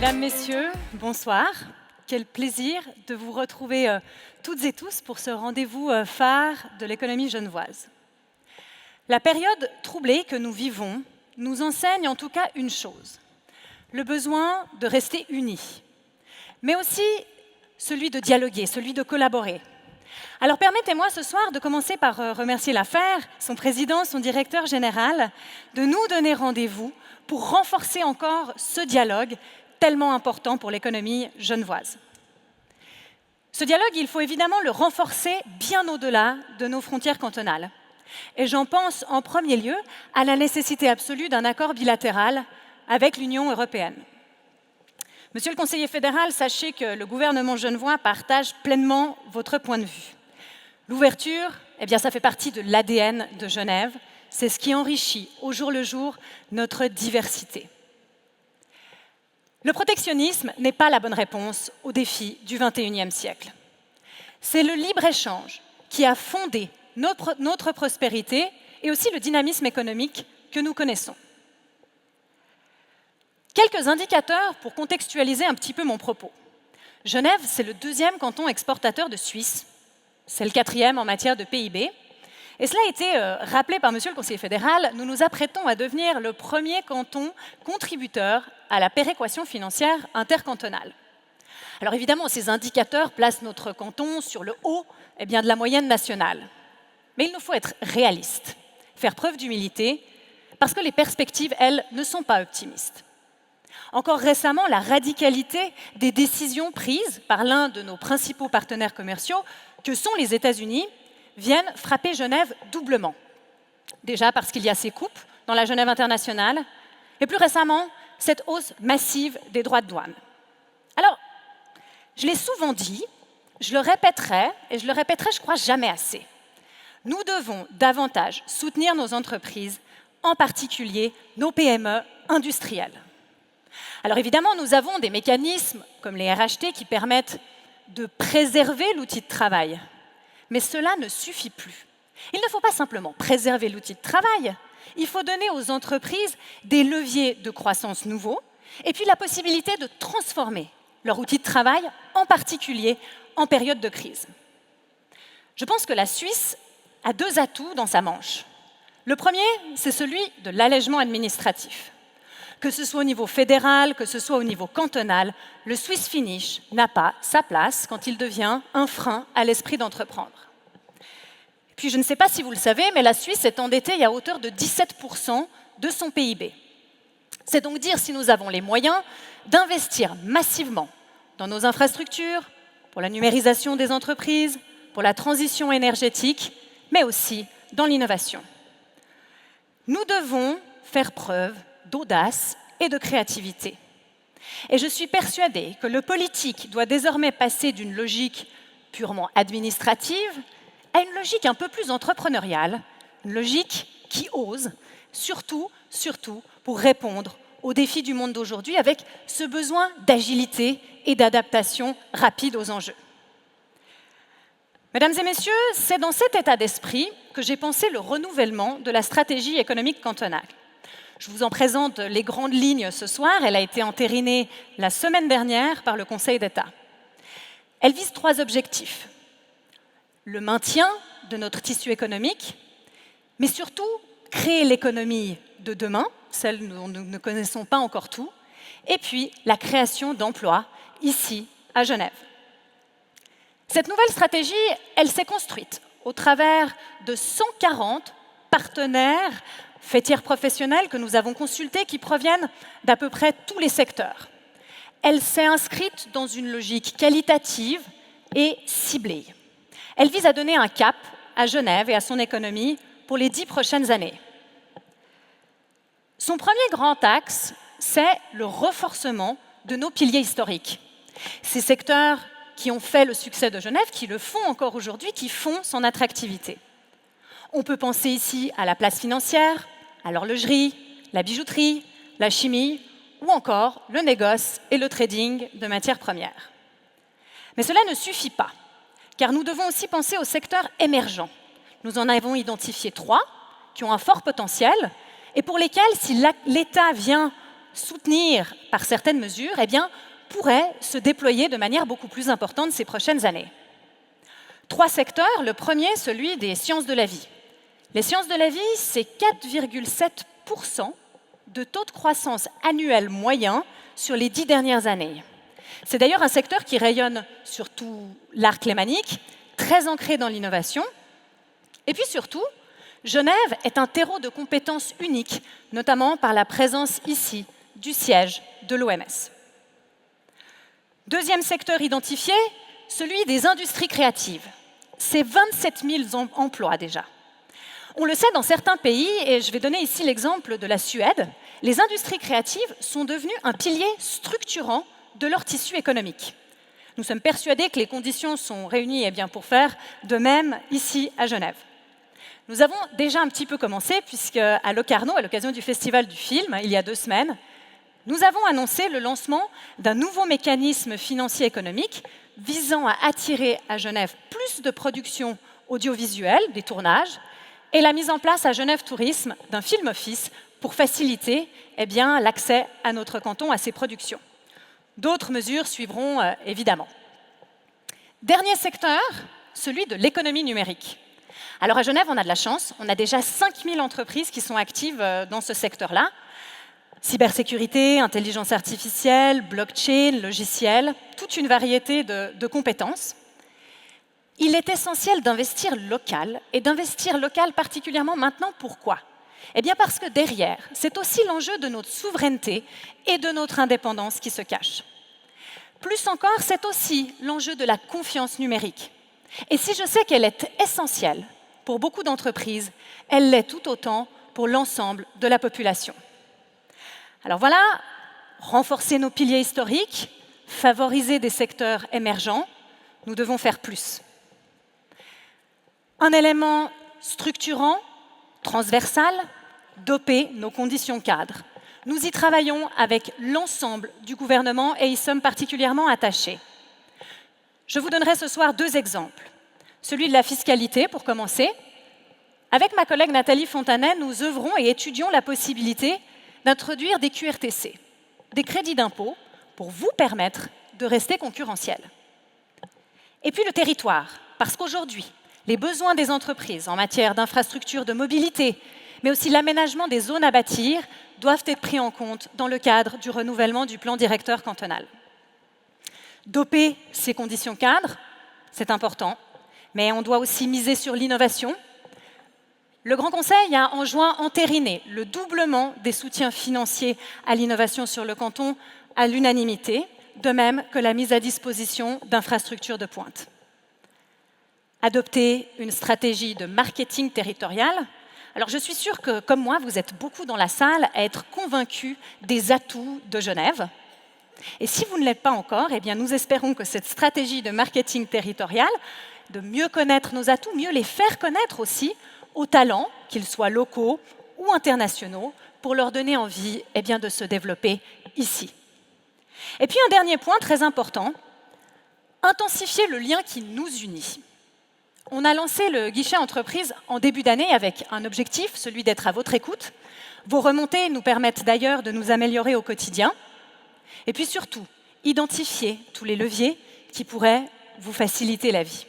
Mesdames, Messieurs, bonsoir. Quel plaisir de vous retrouver toutes et tous pour ce rendez-vous phare de l'économie genevoise. La période troublée que nous vivons nous enseigne en tout cas une chose, le besoin de rester unis, mais aussi celui de dialoguer, celui de collaborer. Alors permettez-moi ce soir de commencer par remercier l'AFER, son président, son directeur général, de nous donner rendez-vous pour renforcer encore ce dialogue tellement important pour l'économie genevoise. Ce dialogue, il faut évidemment le renforcer bien au-delà de nos frontières cantonales. Et j'en pense en premier lieu à la nécessité absolue d'un accord bilatéral avec l'Union européenne. Monsieur le conseiller fédéral, sachez que le gouvernement genevois partage pleinement votre point de vue. L'ouverture, ça fait partie de l'ADN de Genève. C'est ce qui enrichit au jour le jour notre diversité. Le protectionnisme n'est pas la bonne réponse aux défis du XXIe siècle. C'est le libre-échange qui a fondé notre prospérité et aussi le dynamisme économique que nous connaissons. Quelques indicateurs pour contextualiser un petit peu mon propos. Genève, c'est le 2e canton exportateur de Suisse. C'est le 4e en matière de PIB. Et cela a été rappelé par Monsieur le conseiller fédéral, nous nous apprêtons à devenir le 1er canton contributeur à la péréquation financière intercantonale. Alors évidemment, ces indicateurs placent notre canton sur le haut de la moyenne nationale. Mais il nous faut être réalistes, faire preuve d'humilité, parce que les perspectives, elles, ne sont pas optimistes. Encore récemment, la radicalité des décisions prises par l'un de nos principaux partenaires commerciaux, que sont les États-Unis, viennent frapper Genève doublement. Déjà parce qu'il y a ces coupes dans la Genève internationale, et plus récemment, cette hausse massive des droits de douane. Alors, je l'ai souvent dit, je le répéterai, et je le répéterai, je crois, jamais assez. Nous devons davantage soutenir nos entreprises, en particulier nos PME industrielles. Alors évidemment, nous avons des mécanismes comme les RHT qui permettent de préserver l'outil de travail. Mais cela ne suffit plus. Il ne faut pas simplement préserver l'outil de travail, il faut donner aux entreprises des leviers de croissance nouveaux et puis la possibilité de transformer leur outil de travail, en particulier en période de crise. Je pense que la Suisse a 2 atouts dans sa manche. Le premier, c'est celui de l'allègement administratif. Que ce soit au niveau fédéral, que ce soit au niveau cantonal, le Swiss Finish n'a pas sa place quand il devient un frein à l'esprit d'entreprendre. Puis je ne sais pas si vous le savez, mais la Suisse est endettée à hauteur de 17% de son PIB. C'est donc dire si nous avons les moyens d'investir massivement dans nos infrastructures, pour la numérisation des entreprises, pour la transition énergétique, mais aussi dans l'innovation. Nous devons faire preuve d'audace et de créativité. Et je suis persuadée que le politique doit désormais passer d'une logique purement administrative à une logique un peu plus entrepreneuriale, une logique qui ose, surtout pour répondre aux défis du monde d'aujourd'hui avec ce besoin d'agilité et d'adaptation rapide aux enjeux. Mesdames et messieurs, c'est dans cet état d'esprit que j'ai pensé le renouvellement de la stratégie économique cantonale. Je vous en présente les grandes lignes ce soir. Elle a été entérinée la semaine dernière par le Conseil d'État. Elle vise 3 objectifs. Le maintien de notre tissu économique, mais surtout créer l'économie de demain, celle dont nous ne connaissons pas encore tout, et puis la création d'emplois ici à Genève. Cette nouvelle stratégie, elle s'est construite au travers de 140 partenaires fêtières professionnelles que nous avons consultées qui proviennent d'à peu près tous les secteurs. Elle s'est inscrite dans une logique qualitative et ciblée. Elle vise à donner un cap à Genève et à son économie pour les 10 prochaines années. Son premier grand axe, c'est le renforcement de nos piliers historiques. Ces secteurs qui ont fait le succès de Genève, qui le font encore aujourd'hui, qui font son attractivité. On peut penser ici à la place financière, à l'horlogerie, la bijouterie, la chimie ou encore le négoce et le trading de matières premières. Mais cela ne suffit pas, car nous devons aussi penser aux secteurs émergents. Nous en avons identifié 3 qui ont un fort potentiel et pour lesquels, si l'État vient soutenir par certaines mesures, eh bien, pourrait se déployer de manière beaucoup plus importante ces prochaines années. 3 secteurs. Le premier, celui des sciences de la vie. Les sciences de la vie, c'est 4,7% de taux de croissance annuel moyen sur les 10 dernières années. C'est d'ailleurs un secteur qui rayonne sur tout l'arc lémanique, très ancré dans l'innovation. Et puis surtout, Genève est un terreau de compétences unique, notamment par la présence ici du siège de l'OMS. Deuxième secteur identifié, celui des industries créatives. C'est 27 000 emplois déjà. On le sait dans certains pays, et je vais donner ici l'exemple de la Suède, les industries créatives sont devenues un pilier structurant de leur tissu économique. Nous sommes persuadés que les conditions sont réunies pour faire de même ici à Genève. Nous avons déjà un petit peu commencé, puisque à Locarno, à l'occasion du Festival du film, il y a 2 semaines, nous avons annoncé le lancement d'un nouveau mécanisme financier économique visant à attirer à Genève plus de production audiovisuelle, des tournages, et la mise en place à Genève Tourisme d'un film office pour faciliter l'accès à notre canton à ces productions. D'autres mesures suivront évidemment. Dernier secteur, celui de l'économie numérique. Alors à Genève, on a de la chance, on a déjà 5000 entreprises qui sont actives dans ce secteur-là. Cybersécurité, intelligence artificielle, blockchain, logiciel, toute une variété de compétences. Il est essentiel d'investir local, et d'investir local particulièrement maintenant. Pourquoi ? Eh bien parce que derrière, c'est aussi l'enjeu de notre souveraineté et de notre indépendance qui se cache. Plus encore, c'est aussi l'enjeu de la confiance numérique. Et si je sais qu'elle est essentielle pour beaucoup d'entreprises, elle l'est tout autant pour l'ensemble de la population. Alors voilà, renforcer nos piliers historiques, favoriser des secteurs émergents, nous devons faire plus. Un élément structurant, transversal, doper nos conditions cadres. Nous y travaillons avec l'ensemble du gouvernement et y sommes particulièrement attachés. Je vous donnerai ce soir 2 exemples. Celui de la fiscalité, pour commencer. Avec ma collègue Nathalie Fontanet, nous œuvrons et étudions la possibilité d'introduire des QRTC, des crédits d'impôt, pour vous permettre de rester concurrentiel. Et puis le territoire, parce qu'aujourd'hui, les besoins des entreprises en matière d'infrastructures de mobilité, mais aussi l'aménagement des zones à bâtir, doivent être pris en compte dans le cadre du renouvellement du plan directeur cantonal. Doper ces conditions cadres, c'est important, mais on doit aussi miser sur l'innovation. Le Grand Conseil a en juin entériné le doublement des soutiens financiers à l'innovation sur le canton à l'unanimité, de même que la mise à disposition d'infrastructures de pointe. Adopter une stratégie de marketing territorial. Alors je suis sûre que, comme moi, vous êtes beaucoup dans la salle à être convaincus des atouts de Genève. Et si vous ne l'êtes pas encore, nous espérons que cette stratégie de marketing territorial, de mieux connaître nos atouts, mieux les faire connaître aussi aux talents, qu'ils soient locaux ou internationaux, pour leur donner envie de se développer ici. Et puis un dernier point très important, intensifier le lien qui nous unit. On a lancé le guichet entreprise en début d'année avec un objectif, celui d'être à votre écoute. Vos remontées nous permettent d'ailleurs de nous améliorer au quotidien. Et puis surtout, identifier tous les leviers qui pourraient vous faciliter la vie.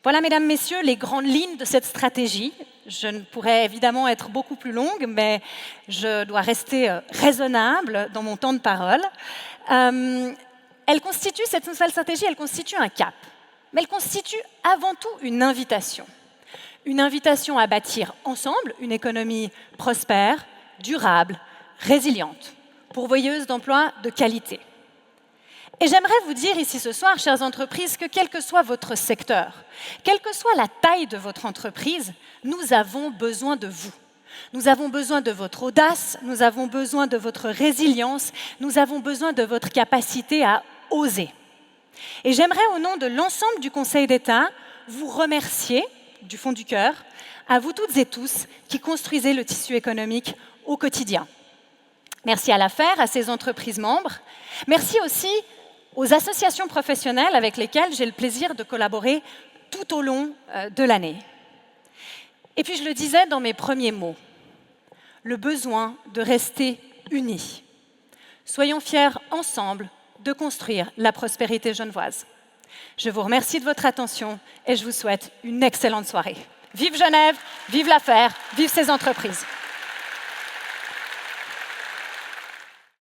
Voilà, mesdames, messieurs, les grandes lignes de cette stratégie. Je ne pourrais évidemment être beaucoup plus longue, mais je dois rester raisonnable dans mon temps de parole. Cette nouvelle stratégie, elle constitue un cap. Mais elle constitue avant tout une invitation. Une invitation à bâtir ensemble une économie prospère, durable, résiliente, pourvoyeuse d'emplois de qualité. Et j'aimerais vous dire ici ce soir, chères entreprises, que quel que soit votre secteur, quelle que soit la taille de votre entreprise, nous avons besoin de vous. Nous avons besoin de votre audace, nous avons besoin de votre résilience, nous avons besoin de votre capacité à oser. Et j'aimerais, au nom de l'ensemble du Conseil d'État, vous remercier du fond du cœur, à vous toutes et tous qui construisez le tissu économique au quotidien. Merci à l'AFER, à ses entreprises membres. Merci aussi aux associations professionnelles avec lesquelles j'ai le plaisir de collaborer tout au long de l'année. Et puis je le disais dans mes premiers mots, le besoin de rester unis. Soyons fiers ensemble de construire la prospérité genevoise. Je vous remercie de votre attention et je vous souhaite une excellente soirée. Vive Genève, vive l'affaire, vive ces entreprises.